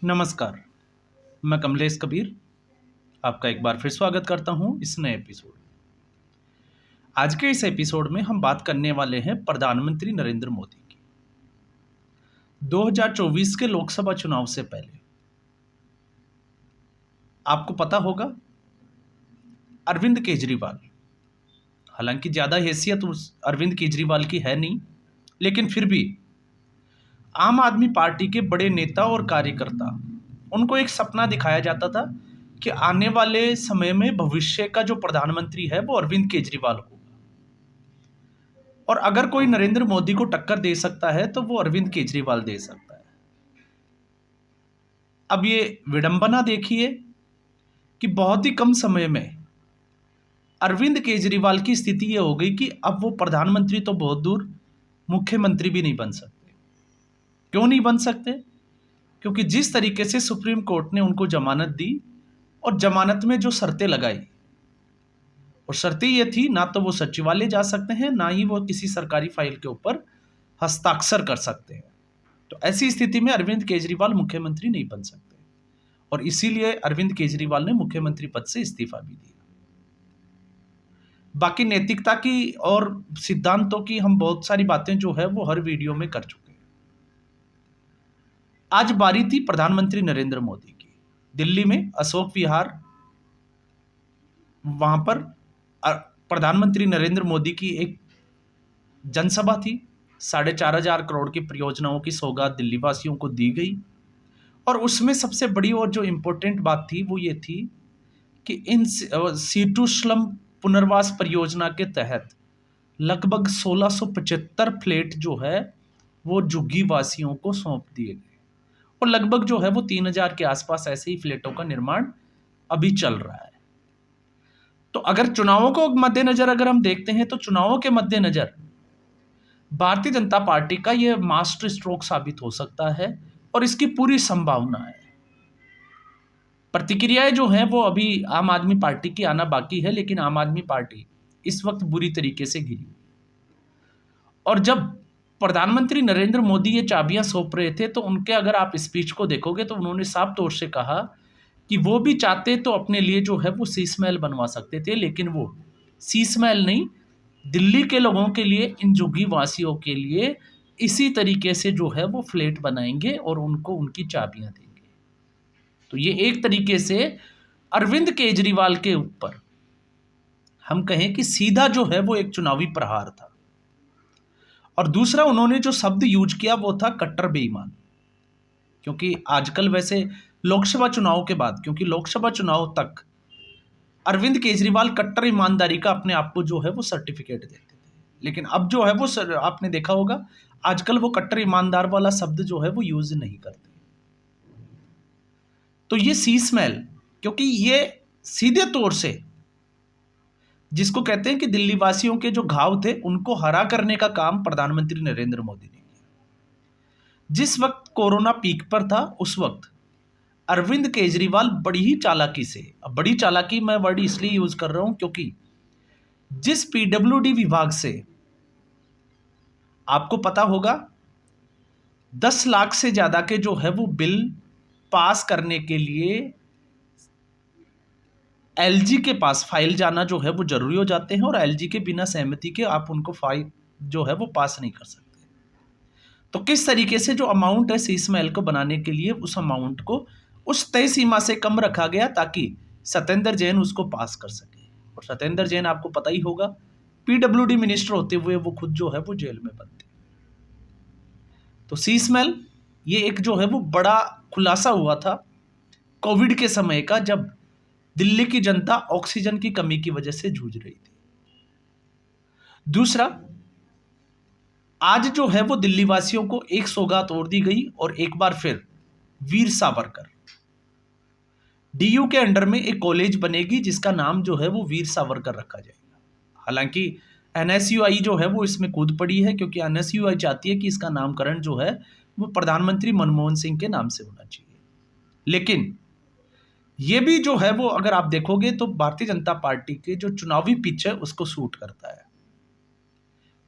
नमस्कार, मैं कमलेश कबीर आपका एक बार फिर स्वागत करता हूं इस नए एपिसोड में। आज के इस एपिसोड में हम बात करने वाले हैं प्रधानमंत्री नरेंद्र मोदी की। 2024 के लोकसभा चुनाव से पहले आपको पता होगा अरविंद केजरीवाल, हालांकि ज़्यादा हैसियत उस अरविंद केजरीवाल की है नहीं, लेकिन फिर भी आम आदमी पार्टी के बड़े नेता और कार्यकर्ता, उनको एक सपना दिखाया जाता था कि आने वाले समय में भविष्य का जो प्रधानमंत्री है वो अरविंद केजरीवाल होगा और अगर कोई नरेंद्र मोदी को टक्कर दे सकता है तो वो अरविंद केजरीवाल दे सकता है। अब ये विडंबना देखिए कि बहुत ही कम समय में अरविंद केजरीवाल की स्थिति ये हो गई कि अब वो प्रधानमंत्री तो बहुत दूर मुख्यमंत्री भी नहीं बन सकते। क्यों नहीं बन सकते? क्योंकि जिस तरीके से सुप्रीम कोर्ट ने उनको जमानत दी और जमानत में जो शर्तें लगाई, और शर्तें ये थी ना तो वो सचिवालय जा सकते हैं, ना ही वो किसी सरकारी फाइल के ऊपर हस्ताक्षर कर सकते हैं। तो ऐसी स्थिति में अरविंद केजरीवाल मुख्यमंत्री नहीं बन सकते और इसीलिए अरविंद केजरीवाल ने मुख्यमंत्री पद से इस्तीफा भी दिया। बाकी नैतिकता की और सिद्धांतों की हम बहुत सारी बातें जो है वो हर वीडियो में कर चुके हैं। आज बारी थी प्रधानमंत्री नरेंद्र मोदी की। दिल्ली में अशोक विहार, वहां पर प्रधानमंत्री नरेंद्र मोदी की एक जनसभा थी। 4,500 करोड़ की परियोजनाओं की सौगात दिल्ली वासियों को दी गई और उसमें सबसे बड़ी और जो इम्पोर्टेंट बात थी वो ये थी कि इन सीटू स्लम पुनर्वास परियोजना के तहत लगभग 1675 फ्लैट जो है वो झुग्गी वासियों को सौंप दिए गए और लगभग जो है वो 3,000 के आसपास ऐसे ही फ्लैटों का निर्माण अभी चल रहा है। तो अगर चुनावों को मद्देनजर अगर हम देखते हैं तो चुनावों के मद्देनजर भारतीय जनता पार्टी का यह मास्टर स्ट्रोक साबित हो सकता है और इसकी पूरी संभावना है। प्रतिक्रियाएं जो हैं वो अभी आम आदमी पार्टी की आना बाकी है, लेकिन आम आदमी पार्टी इस वक्त बुरी तरीके से घिरी। और जब प्रधानमंत्री नरेंद्र मोदी ये चाबियां सौंप रहे थे तो उनके अगर आप स्पीच को देखोगे तो उन्होंने साफ तौर से कहा कि वो भी चाहते तो अपने लिए जो है वो शीश महल बनवा सकते थे, लेकिन वो शीश महल नहीं, दिल्ली के लोगों के लिए, इन झुग्गी वासियों के लिए इसी तरीके से जो है वो फ्लैट बनाएंगे और उनको उनकी चाबियां देंगे। तो ये एक तरीके से अरविंद केजरीवाल के ऊपर हम कहें कि सीधा जो है वो एक चुनावी प्रहार था। और दूसरा उन्होंने जो शब्द यूज किया वो था कट्टर बेईमान, क्योंकि आजकल वैसे लोकसभा चुनाव के बाद, क्योंकि लोकसभा चुनाव तक अरविंद केजरीवाल कट्टर ईमानदारी का अपने आप को जो है वो सर्टिफिकेट देते थे, लेकिन अब जो है वो आपने देखा होगा आजकल वो कट्टर ईमानदार वाला शब्द जो है वो यूज नहीं करते। तो ये शीश महल, क्योंकि ये सीधे तौर से जिसको कहते हैं कि दिल्ली वासियों के जो घाव थे उनको हरा करने का काम प्रधानमंत्री नरेंद्र मोदी ने किया। जिस वक्त कोरोना पीक पर था उस वक्त अरविंद केजरीवाल बड़ी ही चालाकी से, अब बड़ी चालाकी मैं वर्ड इसलिए यूज कर रहा हूं क्योंकि जिस पीडब्ल्यूडी विभाग से आपको पता होगा 10 लाख से ज्यादा के जो है वो बिल पास करने के लिए एलजी के पास फाइल जाना जो है वो जरूरी हो जाते हैं और एलजी के बिना सहमति के आप उनको फाइल जो है वो पास नहीं कर सकते। तो किस तरीके से जो अमाउंट है शीश महल को बनाने के लिए, उस अमाउंट को उस तय सीमा से कम रखा गया ताकि सत्येंद्र जैन उसको पास कर सके। और सत्येंद्र जैन आपको पता ही होगा पीडब्ल्यूडी मिनिस्टर होते हुए वो खुद जो है वो जेल में बंद थे। तो शीश महल ये एक जो है वो बड़ा खुलासा हुआ था कोविड के समय का, जब दिल्ली की जनता ऑक्सीजन की कमी की वजह से जूझ रही थी। दूसरा, आज जो है वो दिल्ली वासियों को एक सौगात और दी गई और एक बार फिर वीर सावरकर, डीयू के अंडर में एक कॉलेज बनेगी जिसका नाम जो है वो वीर सावरकर रखा जाएगा। हालांकि एनएसयूआई जो है वो इसमें कूद पड़ी है, क्योंकि एनएसयूआई चाहती है कि इसका नामकरण जो है वो प्रधानमंत्री मनमोहन सिंह के नाम से होना चाहिए। लेकिन ये भी जो है वो अगर आप देखोगे तो भारतीय जनता पार्टी के जो चुनावी पिच है उसको सूट करता है,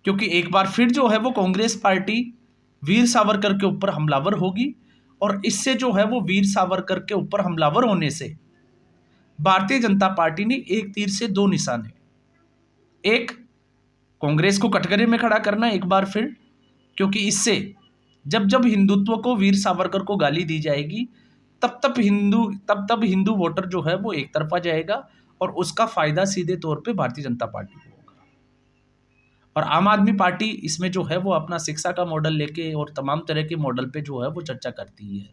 क्योंकि एक बार फिर जो है वो कांग्रेस पार्टी वीर सावरकर के ऊपर हमलावर होगी और इससे जो है वो वीर सावरकर के ऊपर हमलावर होने से भारतीय जनता पार्टी ने एक तीर से दो निशाने, एक कांग्रेस को कटघरे में खड़ा करना एक बार फिर, क्योंकि इससे जब जब हिंदुत्व को, वीर सावरकर को गाली दी जाएगी तब हिंदू वोटर जो है वो एक तरफा जाएगा और उसका फायदा सीधे तौर पे भारतीय जनता पार्टी को होगा। और आम आदमी पार्टी इसमें जो है वो अपना शिक्षा का मॉडल लेके और तमाम तरह के मॉडल पे जो है वो चर्चा करती है।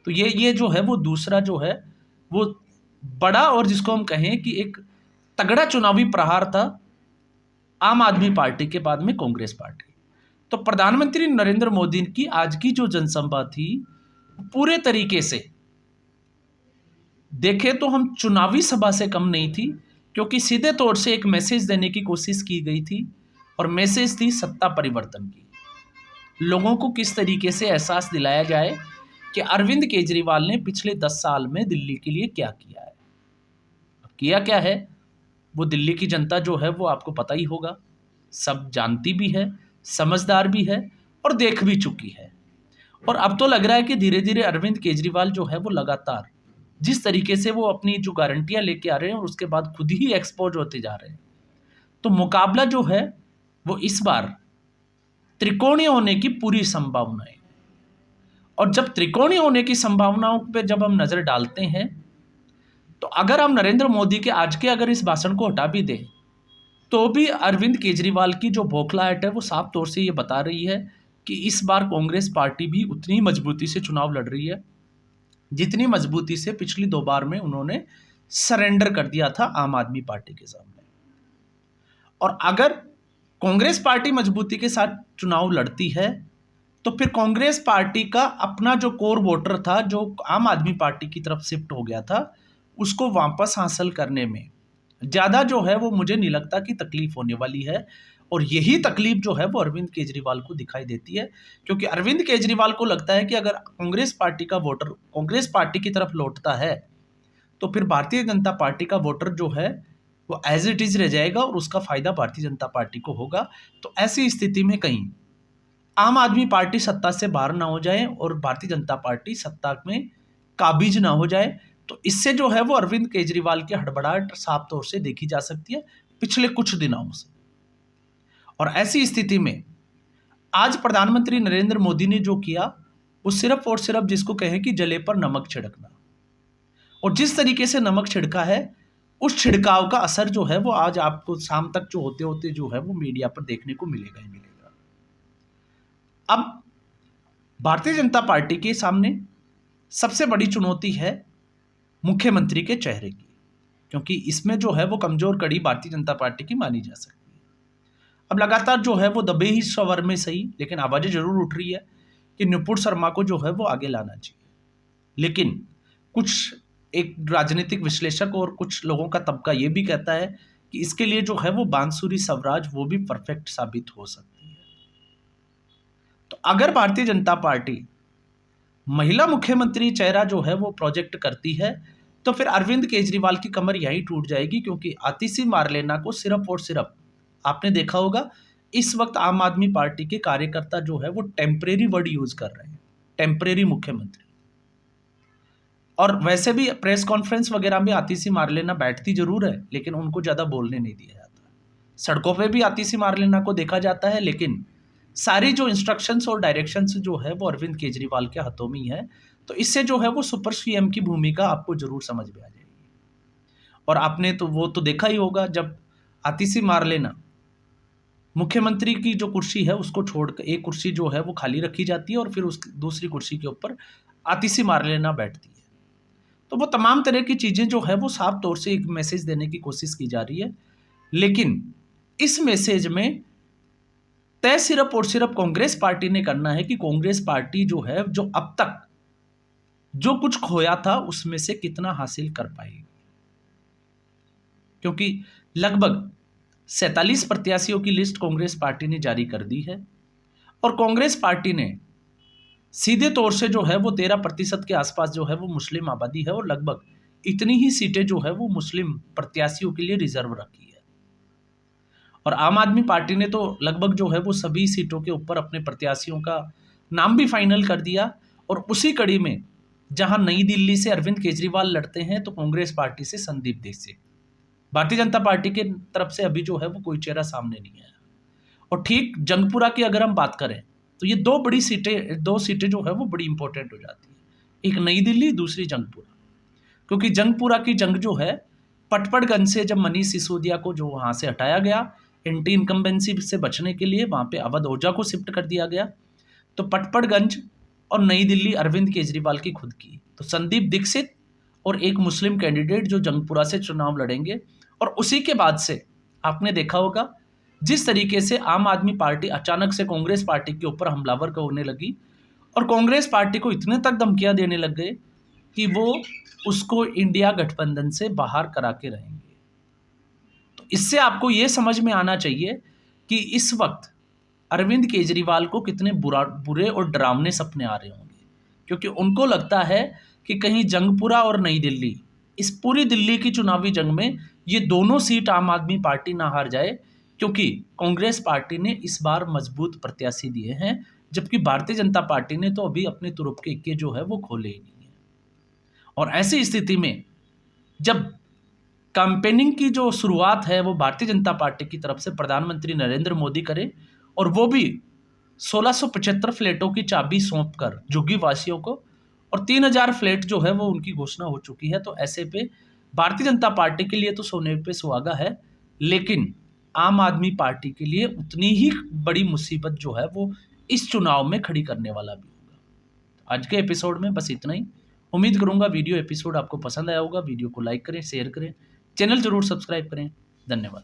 तो ये जो है वो दूसरा जो है वो बड़ा, और जिसको हम कहें कि एक तगड़ा चुनावी प्रहार था आम आदमी पार्टी के बाद में कांग्रेस पार्टी। तो प्रधानमंत्री नरेंद्र मोदी की आज की जो जनसभा थी पूरे तरीके से देखें तो हम चुनावी सभा से कम नहीं थी, क्योंकि सीधे तौर से एक मैसेज देने की कोशिश की गई थी और मैसेज थी सत्ता परिवर्तन की। लोगों को किस तरीके से एहसास दिलाया जाए कि अरविंद केजरीवाल ने पिछले 10 साल में दिल्ली के लिए क्या किया है। किया क्या है वो दिल्ली की जनता जो है वो आपको पता ही होगा, सब जानती भी है, समझदार भी है और देख भी चुकी है। और अब तो लग रहा है कि धीरे धीरे अरविंद केजरीवाल जो है वो लगातार जिस तरीके से वो अपनी जो गारंटियां लेके आ रहे हैं और उसके बाद खुद ही एक्सपोज होते जा रहे हैं, तो मुकाबला जो है वो इस बार त्रिकोणीय होने की पूरी संभावना है। और जब त्रिकोणीय होने की संभावनाओं पे जब हम नजर डालते हैं, तो अगर हम नरेंद्र मोदी के आज के अगर इस भाषण को हटा भी दें, तो भी अरविंद केजरीवाल की जो बौखलाहट है वो साफ तौर से ये बता रही है कि इस बार कांग्रेस पार्टी भी उतनी मजबूती से चुनाव लड़ रही है जितनी मजबूती से पिछली 2 बार में उन्होंने सरेंडर कर दिया था आम आदमी पार्टी के सामने। और अगर कांग्रेस पार्टी मजबूती के साथ चुनाव लड़ती है, तो फिर कांग्रेस पार्टी का अपना जो कोर वोटर था जो आम आदमी पार्टी की तरफ शिफ्ट हो गया था, उसको वापस हासिल करने में ज़्यादा जो है वो मुझे नहीं लगता कि तकलीफ होने वाली है। और यही तकलीफ जो है वो अरविंद केजरीवाल को दिखाई देती है, क्योंकि अरविंद केजरीवाल को लगता है कि अगर कांग्रेस पार्टी का वोटर कांग्रेस पार्टी की तरफ लौटता है, तो फिर भारतीय जनता पार्टी का वोटर जो है वो एज इट इज रह जाएगा और उसका फायदा भारतीय जनता पार्टी को होगा। तो ऐसी स्थिति में कहीं आम आदमी पार्टी सत्ता से बाहर ना हो जाए और भारतीय जनता पार्टी सत्ता में काबिज ना हो जाए, तो इससे जो है वो अरविंद केजरीवाल की हड़बड़ाहट साफ तौर से देखी जा सकती है पिछले कुछ दिनों से। और ऐसी स्थिति में आज प्रधानमंत्री नरेंद्र मोदी ने जो किया वो सिर्फ और सिर्फ जिसको कहें कि जले पर नमक छिड़कना, और जिस तरीके से नमक छिड़का है उस छिड़काव का असर जो है वो आज आपको शाम तक जो होते होते जो है वो मीडिया पर देखने को मिलेगा ही मिलेगा। अब भारतीय जनता पार्टी के सामने सबसे बड़ी चुनौती है मुख्यमंत्री के चेहरे की, क्योंकि इसमें जो है वो कमजोर कड़ी भारतीय जनता पार्टी की मानी जा सकती है। अब लगातार जो है वो दबे ही स्वर में सही, लेकिन आवाजें जरूर उठ रही है कि नुपुर शर्मा को जो है वो आगे लाना चाहिए। लेकिन कुछ एक राजनीतिक विश्लेषक और कुछ लोगों का तबका ये भी कहता है कि इसके लिए जो है वो बांसुरी स्वराज वो भी परफेक्ट साबित हो सकती है। तो अगर भारतीय जनता पार्टी महिला मुख्यमंत्री चेहरा जो है वो प्रोजेक्ट करती है, तो फिर अरविंद केजरीवाल की कमर यहीं टूट जाएगी, क्योंकि आतिशी मारलेना को सिर्फ और सिर्फ आपने देखा होगा इस वक्त आम आदमी पार्टी के कार्यकर्ता जो है वो टेम्परेरी वर्ड यूज कर रहे हैं, टेम्परेरी मुख्यमंत्री। और वैसे भी प्रेस कॉन्फ्रेंस वगैरह में आतिशी मारलेना बैठती जरूर है, लेकिन उनको ज्यादा बोलने नहीं दिया जाता। सड़कों पे भी आतिशी मारलेना को देखा जाता है, लेकिन सारी जो इंस्ट्रक्शंस और डायरेक्शंस जो है वो अरविंद केजरीवाल के हाथों में ही है। तो इससे जो है वो सुपर सीएम की भूमिका आपको जरूर समझ में आ जाएगी। और आपने तो वो तो देखा ही होगा, जब आतिशी मारलेना मुख्यमंत्री की जो कुर्सी है उसको छोड़कर एक कुर्सी जो है वो खाली रखी जाती है और फिर उस दूसरी कुर्सी के ऊपर आतिशी मारलेना बैठती है। तो वो तमाम तरह की चीज़ें जो है वो साफ तौर से एक मैसेज देने की कोशिश की जा रही है, लेकिन इस मैसेज में तय सिर्फ और सिर्फ कांग्रेस पार्टी ने करना है कि कांग्रेस पार्टी जो है जो अब तक जो कुछ खोया था उसमें से कितना हासिल कर पाएगी, क्योंकि लगभग 47 प्रत्याशियों की लिस्ट कांग्रेस पार्टी ने जारी कर दी है और कांग्रेस पार्टी ने सीधे तौर से जो है वो 13% के आसपास जो है वो मुस्लिम आबादी है और लगभग इतनी ही सीटें जो है वो मुस्लिम प्रत्याशियों के लिए रिजर्व रखी है। और आम आदमी पार्टी ने तो लगभग जो है वो सभी सीटों के ऊपर अपने प्रत्याशियों का नाम भी फाइनल कर दिया और उसी कड़ी में जहां नई दिल्ली से अरविंद केजरीवाल लड़ते हैं तो कांग्रेस पार्टी से संदीप दीक्षित। भारतीय जनता पार्टी के तरफ से अभी जो है वो कोई चेहरा सामने नहीं आया। और ठीक जंगपुरा की अगर हम बात करें तो ये दो सीटें जो है वो बड़ी इंपॉर्टेंट हो जाती है, एक नई दिल्ली, दूसरी जंगपुरा। क्योंकि जंगपुरा की जंग जो है पटपड़गंज से, जब मनीष सिसोदिया को जो वहाँ से हटाया गया एंटी इनकम्बेंसी से बचने के लिए, वहाँ पे अवध ओझा को शिफ्ट कर दिया गया, तो पटपड़गंज और नई दिल्ली अरविंद केजरीवाल की खुद की। तो संदीप दीक्षित और एक मुस्लिम कैंडिडेट जो जंगपुरा से चुनाव लड़ेंगे। और उसी के बाद से आपने देखा होगा जिस तरीके से आम आदमी पार्टी अचानक से कांग्रेस पार्टी के ऊपर हमलावर होने लगी और कांग्रेस पार्टी को इतने तक धमकियां देने लग गए कि वो उसको इंडिया गठबंधन से बाहर करा के रहेंगे। तो इससे आपको ये समझ में आना चाहिए कि इस वक्त अरविंद केजरीवाल को कितने बुरे और डरावने सपने आ रहे होंगे, क्योंकि उनको लगता है कि कहीं जंगपुरा और नई दिल्ली, इस पूरी दिल्ली की चुनावी जंग में ये दोनों सीट आम आदमी पार्टी ना हार जाए, क्योंकि कांग्रेस पार्टी ने इस बार मजबूत प्रत्याशी दिए हैं, जबकि भारतीय जनता पार्टी ने तो अभी अपने तुरुप के इक्के जो है वो खोले ही नहीं है। और ऐसी स्थिति में जब कैंपेनिंग की जो शुरुआत है वो भारतीय जनता पार्टी की तरफ से प्रधानमंत्री नरेंद्र मोदी करें, और वो भी 1675 फ्लैटों की चाबी सौंप कर झुग्गी वासियों को, और 3000 फ्लैट जो है वो उनकी घोषणा हो चुकी है। तो ऐसे पे भारतीय जनता पार्टी के लिए तो सोने पे सुहागा है, लेकिन आम आदमी पार्टी के लिए उतनी ही बड़ी मुसीबत जो है वो इस चुनाव में खड़ी करने वाला भी होगा। आज के एपिसोड में बस इतना ही। उम्मीद करूंगा वीडियो एपिसोड आपको पसंद आया होगा। वीडियो को लाइक करें, शेयर करें, चैनल जरूर सब्सक्राइब करें। धन्यवाद।